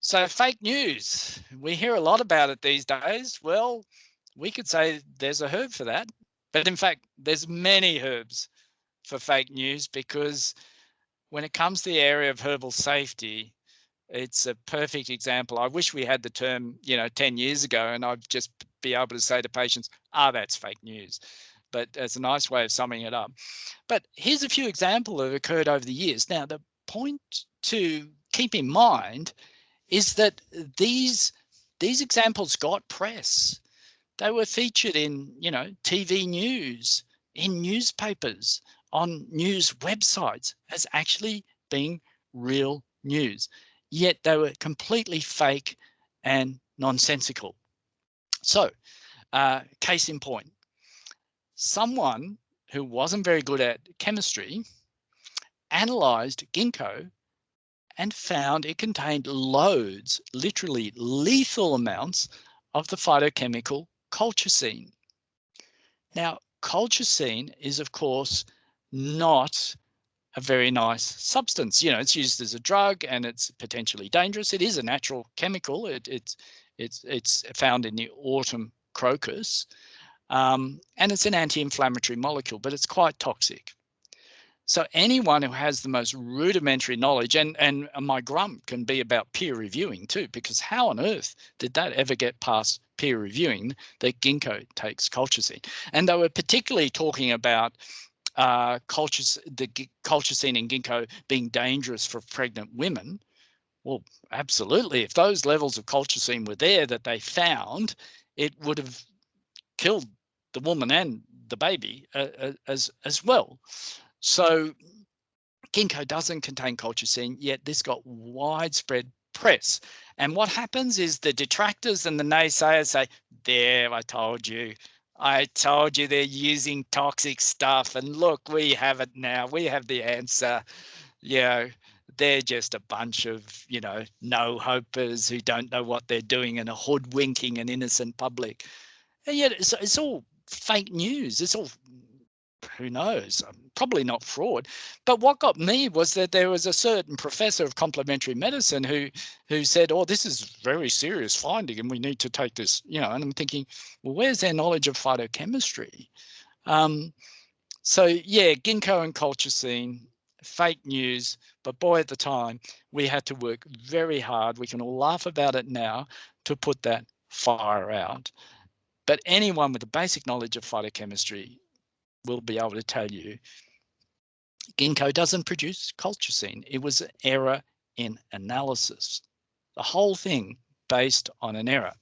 So fake news, we hear a lot about it these days. Well, we could say there's a herb for that. But in fact, there's many herbs for fake news because when it comes to the area of herbal safety, it's a perfect example. I wish we had the term, 10 years ago, and I'd just be able to say to patients, that's fake news. But it's a nice way of summing it up. But here's a few examples that have occurred over the years. Now, the point to keep in mind is that these examples got press. They were featured in, TV news, in newspapers, on news websites as actually being real news. Yet they were completely fake and nonsensical. So, case in point, someone who wasn't very good at chemistry analyzed ginkgo and found it contained loads, literally lethal amounts of the phytochemical colchicine. Now, colchicine is, of course, not a very nice substance. It's used as a drug and it's potentially dangerous. It is a natural chemical. It's found in the autumn crocus, and it's an anti-inflammatory molecule, but it's quite toxic. So anyone who has the most rudimentary knowledge, and my grump can be about peer reviewing too, because how on earth did that ever get past peer reviewing that ginkgo takes colchicine? And they were particularly talking about the colchicine in ginkgo being dangerous for pregnant women. Well, absolutely. If those levels of colchicine were there that they found, it would have killed the woman and the baby as well. So ginkgo doesn't contain colchicine, yet this got widespread press. And what happens is the detractors and the naysayers say, there, I told you they're using toxic stuff. And look, we have it now. We have the answer. They're just a bunch of, no-hopers who don't know what they're doing and are hoodwinking an innocent public. And yet it's all fake news. It's all, who knows, probably not fraud. But what got me was that there was a certain professor of complementary medicine who said, this is very serious finding and we need to take this, and I'm thinking, well, where's their knowledge of phytochemistry? So yeah, ginkgo and colchicine, fake news, but boy, at the time we had to work very hard. We can all laugh about it now to put that fire out. But anyone with a basic knowledge of phytochemistry will be able to tell you ginkgo doesn't produce colchicine. It was an error in analysis. The whole thing based on an error.